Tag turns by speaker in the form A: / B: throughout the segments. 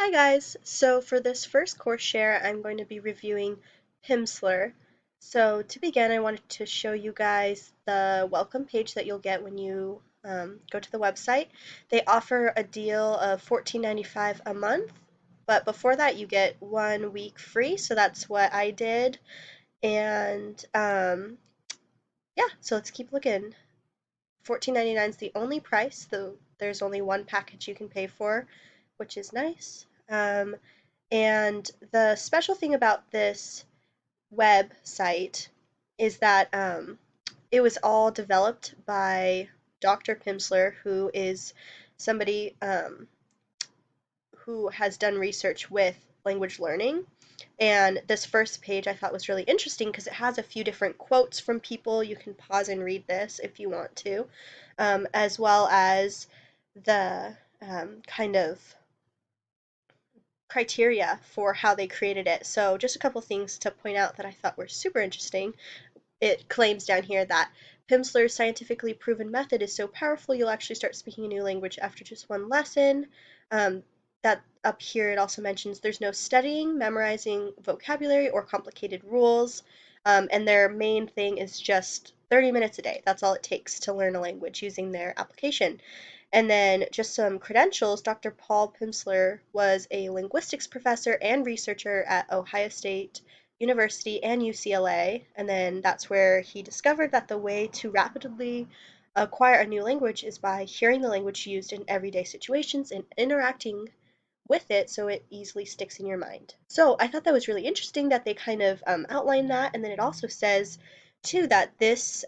A: Hi guys! So for this first course share, I'm going to be reviewing Pimsleur. So to begin, I wanted to show you guys the welcome page that you'll get when you go to the website. They offer a deal of $14.95 a month, but before that you get 1 week free, so that's what I did. And yeah, so let's keep looking. $14.99 is the only price, though there's only one package you can pay for, which is nice. And the special thing about this website is that it was all developed by Dr. Pimsleur, who is somebody who has done research with language learning. And this first page I thought was really interesting because it has a few different quotes from people. You can pause and read this if you want to, as well as the kind of criteria for how they created it. So, just a couple things to point out that I thought were super interesting. It claims down here that Pimsleur's scientifically proven method is so powerful you'll actually start speaking a new language after just one lesson. That up here it also mentions there's no studying, memorizing vocabulary, or complicated rules. And their main thing is just 30 minutes a day. That's all it takes to learn a language using their application. And then just some credentials. Dr. Paul Pimsleur was a linguistics professor and researcher at Ohio State University and UCLA. And then that's where he discovered that the way to rapidly acquire a new language is by hearing the language used in everyday situations and interacting with it so it easily sticks in your mind. So I thought that was really interesting that they kind of outline that, and then it also says too that this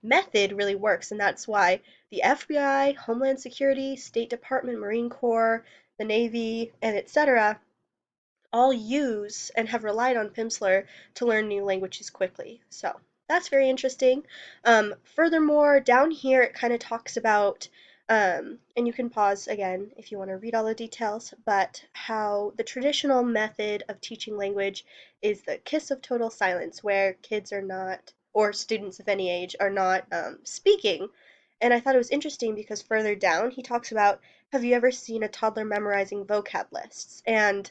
A: method really works, and that's why the FBI, Homeland Security, State Department, Marine Corps, the Navy, and etc. all use and have relied on Pimsleur to learn new languages quickly. So that's very interesting. Furthermore, down here it kind of talks about, and you can pause again if you want to read all the details, but how the traditional method of teaching language is the kiss of total silence, where kids are not, or students of any age, are not speaking. And I thought it was interesting because further down he talks about, have you ever seen a toddler memorizing vocab lists? And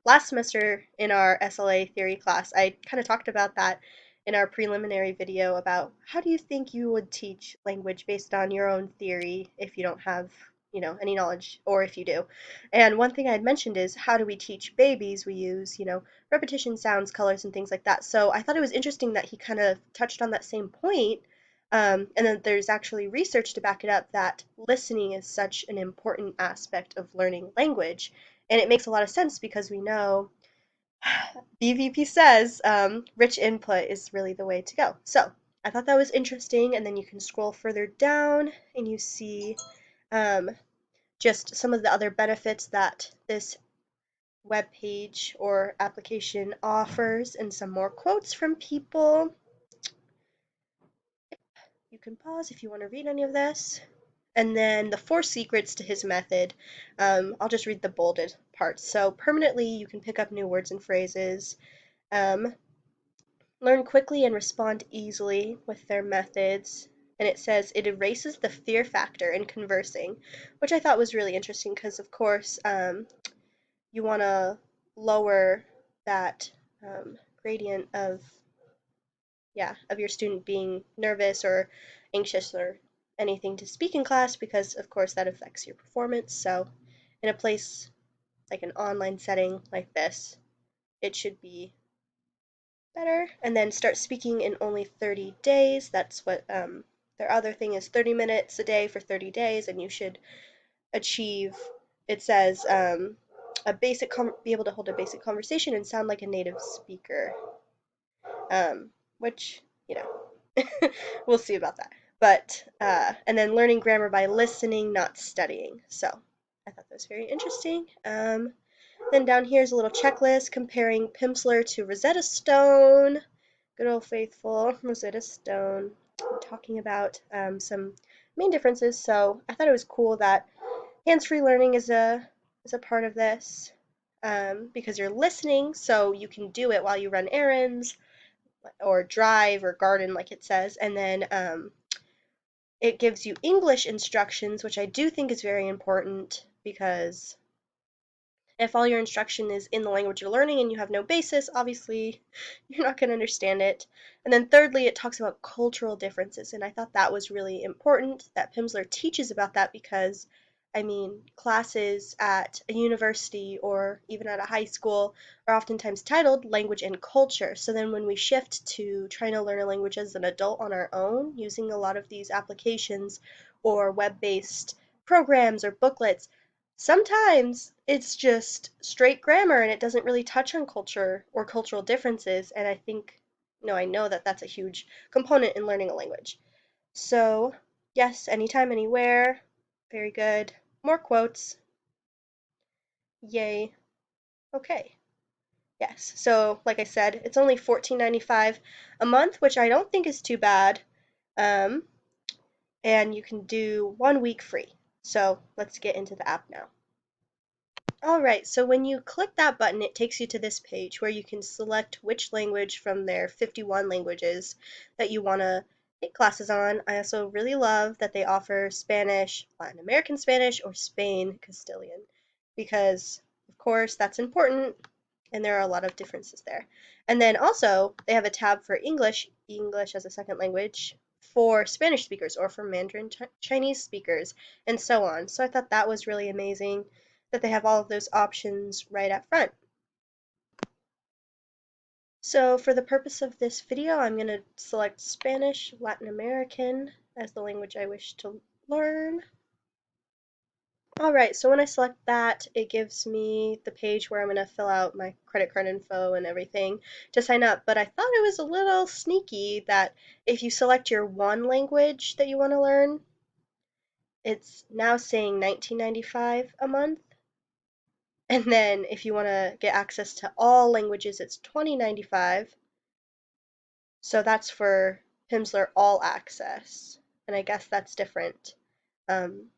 A: last semester in our SLA theory class, I kind of talked about that in our preliminary video about how do you think you would teach language based on your own theory if you don't have, any knowledge, or if you do. And one thing I had mentioned is how do we teach babies? We use, repetition, sounds, colors, and things like that. So I thought it was interesting that he kind of touched on that same point. And then there's actually research to back it up that listening is such an important aspect of learning language. And it makes a lot of sense because we know BVP says rich input is really the way to go. So I thought that was interesting. And then you can scroll further down and you see um, just some of the other benefits that this web page or application offers and some more quotes from people. You can pause if you want to read any of this. And then the four secrets to his method. I'll just read the bolded parts. So permanently, you can pick up new words and phrases. Um, Learn quickly and respond easily with their methods. And it says it erases the fear factor in conversing, which I thought was really interesting because, of course, you want to lower that gradient of your student being nervous or anxious or anything to speak in class because of course that affects your performance. So in a place like an online setting like this, it should be better. And then start speaking in only 30 days. That's what their other thing is, 30 minutes a day for 30 days, and you should achieve, it says, be able to hold a basic conversation and sound like a native speaker, which, we'll see about that. But, and then learning grammar by listening, not studying. So I thought that was very interesting. Then down here is a little checklist comparing Pimsleur to Rosetta Stone. Good old faithful Rosetta Stone. Talking about some main differences. So I thought it was cool that hands-free learning is a part of this because you're listening, so you can do it while you run errands or drive or garden, like it says. And then it gives you English instructions, which I do think is very important because If all your instruction is in the language you're learning and you have no basis, obviously you're not going to understand it. And then thirdly, it talks about cultural differences, and I thought that was really important that Pimsleur teaches about that because, I mean, classes at a university or even at a high school are oftentimes titled Language and Culture. So then when we shift to trying to learn a language as an adult on our own, using a lot of these applications or web-based programs or booklets, sometimes it's just straight grammar and it doesn't really touch on culture or cultural differences. And I think, no, I know that that's a huge component in learning a language. So, yes, anytime, anywhere. Very good. More quotes. Yay. Okay. Yes. So, like I said, it's only $14.95 a month, which I don't think is too bad. Um, and you can do 1 week free. So, let's get into the app now. Alright, so when you click that button, it takes you to this page where you can select which language from their 51 languages that you want to take classes on. I also really love that they offer Spanish, Latin American Spanish, or Spain Castilian, because, of course, that's important, and there are a lot of differences there. And then also, they have a tab for English, English as a second language, for Spanish speakers, or for Mandarin Chinese speakers, and so on. So I thought that was really amazing that they have all of those options right up front. So for the purpose of this video, I'm going to select Spanish Latin American as the language I wish to learn. Alright, so when I select that, it gives me the page where I'm going to fill out my credit card info and everything to sign up, but I thought it was a little sneaky that if you select your one language that you want to learn, it's now saying $19.95 a month. And then if you want to get access to all languages, it's $20.95. So that's for Pimsleur All Access. And I guess that's different um,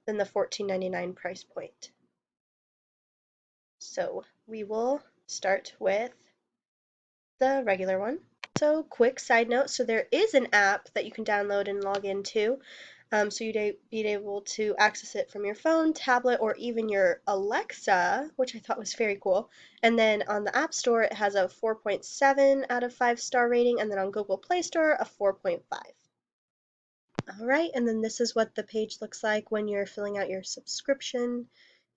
A: than the $14.99 price point. So we will start with the regular one. So quick side note, so there is an app that you can download and log into. So you'd be able to access it from your phone, tablet, or even your Alexa, which I thought was very cool. And then on the App Store, it has a 4.7 out of 5-star rating, and then on Google Play Store, a 4.5. All right, and then this is what the page looks like when you're filling out your subscription.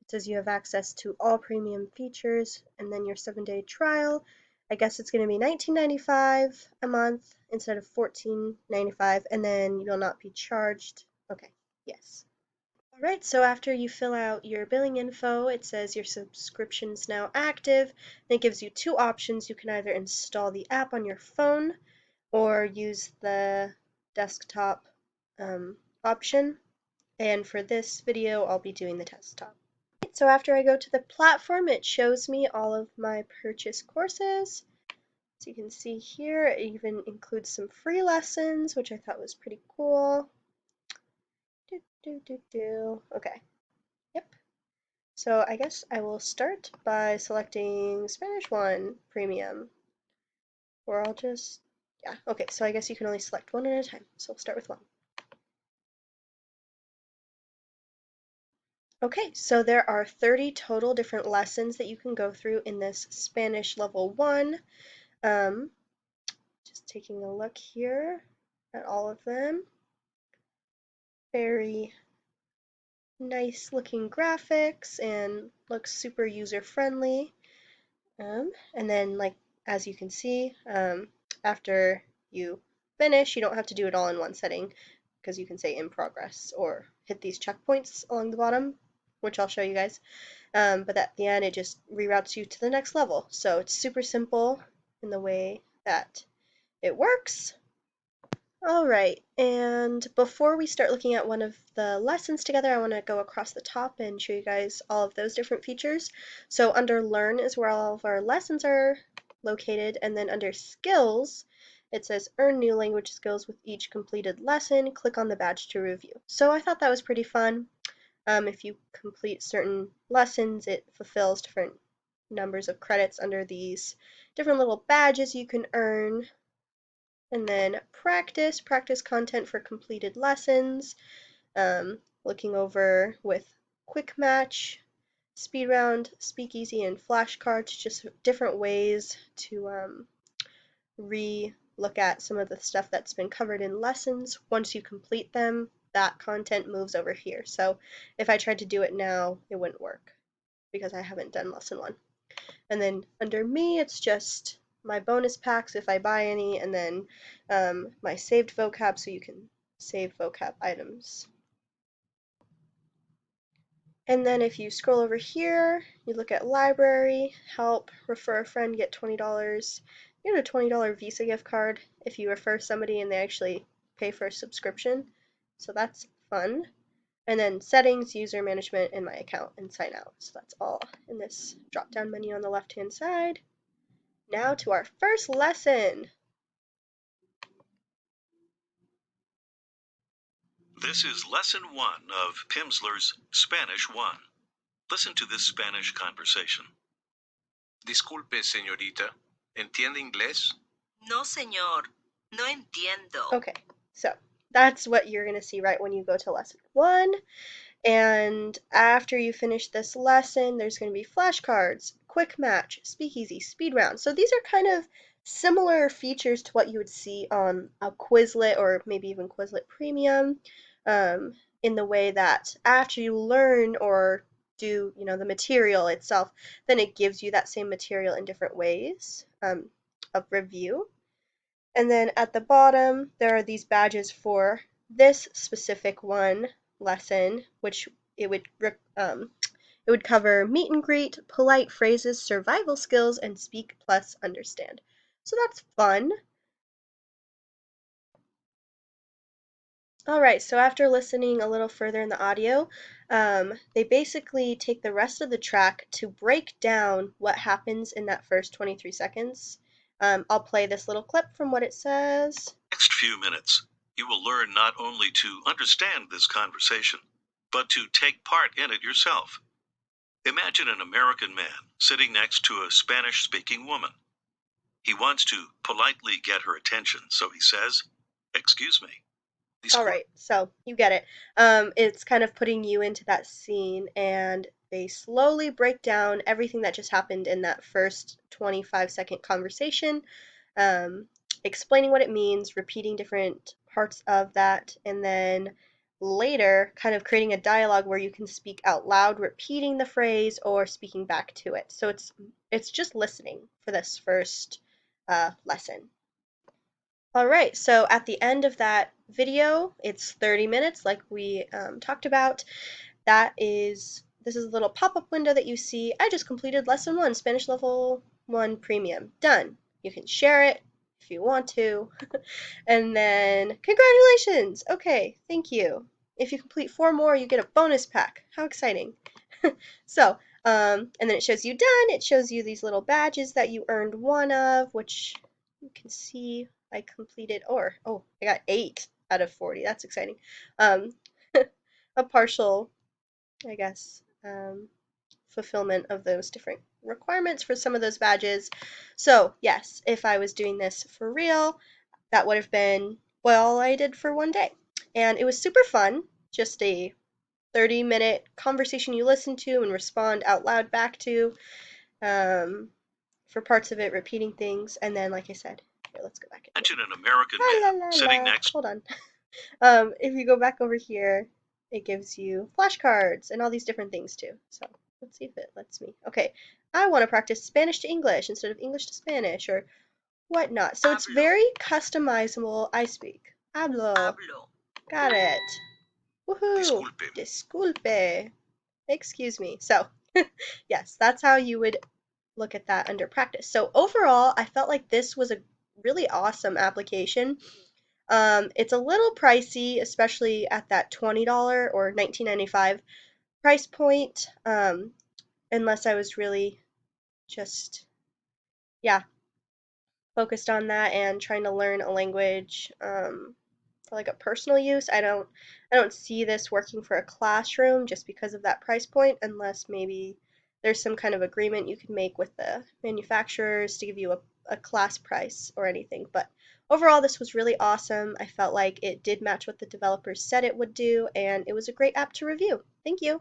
A: It says you have access to all premium features, and then your 7-day trial. I guess it's going to be $19.95 a month instead of $14.95, and then you will not be charged. Okay, yes. All right, so after you fill out your billing info, it says your subscription's now active, and it gives you two options. You can either install the app on your phone or use the desktop option. And for this video, I'll be doing the desktop. So after I go to the platform, it shows me all of my purchase courses. So you can see here, it even includes some free lessons, which I thought was pretty cool. Okay, yep. So I guess I will start by selecting Spanish 1 Premium. Or I'll just, yeah, okay, so I guess you can only select one at a time. So we'll start with 1. Okay, so there are 30 total different lessons that you can go through in this Spanish level 1. Just taking a look here at all of them. Very nice looking graphics and looks super user friendly. And then, like, as you can see, after you finish, you don't have to do it all in one setting because you can say in progress or hit these checkpoints along the bottom, which I'll show you guys. But at the end, it just reroutes you to the next level. So it's super simple in the way that it works. Alright, and before we start looking at one of the lessons together, I want to go across the top and show you guys all of those different features. So under Learn is where all of our lessons are located, and then under Skills, it says Earn new language skills with each completed lesson. Click on the badge to review. So I thought that was pretty fun. If you complete certain lessons, it fulfills different numbers of credits under these different little badges you can earn. And then practice content for completed lessons, looking over with quick match speed round, speakeasy, and flashcards, just different ways to re-look at some of the stuff that's been covered in lessons. Once you complete them, that content moves over here. So if I tried to do it now, it wouldn't work because I haven't done lesson one. And then under me, it's just my bonus packs if I buy any, and then my saved vocab, so you can save vocab items. And then if you scroll over here, you look at library, help, refer a friend, get $20. You get a $20 Visa gift card if you refer somebody and they actually pay for a subscription. So that's fun. And then settings, user management, and my account, and sign out. So that's all in this drop-down menu on the left-hand side. Now to our first lesson.
B: This is lesson 1 of Pimsleur's Spanish 1. Listen to this Spanish conversation.
C: Disculpe, señorita. ¿Entiende inglés?
D: No, señor. No entiendo.
A: Okay, so that's what you're going to see right when you go to lesson 1. And after you finish this lesson, there's going to be flashcards, quick match, speakeasy, speed round. So these are kind of similar features to what you would see on a Quizlet or maybe even Quizlet Premium, in the way that after you learn or do, the material itself, then it gives you that same material in different ways of review. And then at the bottom, there are these badges for this specific one lesson, which it would cover meet and greet, polite phrases, survival skills, and speak plus understand. So that's fun. Alright, so after listening a little further in the audio, they basically take the rest of the track to break down what happens in that first 23 seconds. I'll play this little clip from what it says.
B: Next few minutes, you will learn not only to understand this conversation, but to take part in it yourself. Imagine an American man sitting next to a Spanish-speaking woman. He wants to politely get her attention, so he says, "Excuse me."
A: Alright, so you get it. It's kind of putting you into that scene, and they slowly break down everything that just happened in that first 25-second conversation, explaining what it means, repeating different parts of that, and then later kind of creating a dialogue where you can speak out loud, repeating the phrase or speaking back to it. So it's just listening for this first lesson. Alright, so at the end of that video, it's 30 minutes like we talked about. This is a little pop-up window that you see. I just completed lesson 1, Spanish level 1 premium. Done. You can share it if you want to. And then, congratulations! Okay, thank you. If you complete 4 more, you get a bonus pack. How exciting. So, and then it shows you done. It shows you these little badges that you earned 1 of, which you can see I completed, I got 8 out of 40. That's exciting. A partial, I guess, fulfillment of those different requirements for some of those badges. So, yes, if I was doing this for real, that would have been all I did for 1 day. And it was super fun, just a 30-minute conversation you listen to and respond out loud back to. For parts of it, repeating things, and then, like I said, here, let's go back.
B: Imagine an American man sitting next.
A: Hold on. If you go back over here, it gives you flashcards and all these different things too. So let's see if it lets me. Okay, I want to practice Spanish to English instead of English to Spanish or whatnot. So it's very customizable. I speak. Hablo. Got it. Woohoo. Disculpe. Excuse me. So, yes, that's how you would look at that under practice. So overall, I felt like this was a really awesome application. It's a little pricey, especially at that $20 or $19.95 price point, unless I was really just, focused on that and trying to learn a language for like a personal use. I don't see this working for a classroom just because of that price point, unless maybe there's some kind of agreement you can make with the manufacturers to give you a class price or anything. But overall, this was really awesome. I felt like it did match what the developers said it would do, and it was a great app to review. Thank you.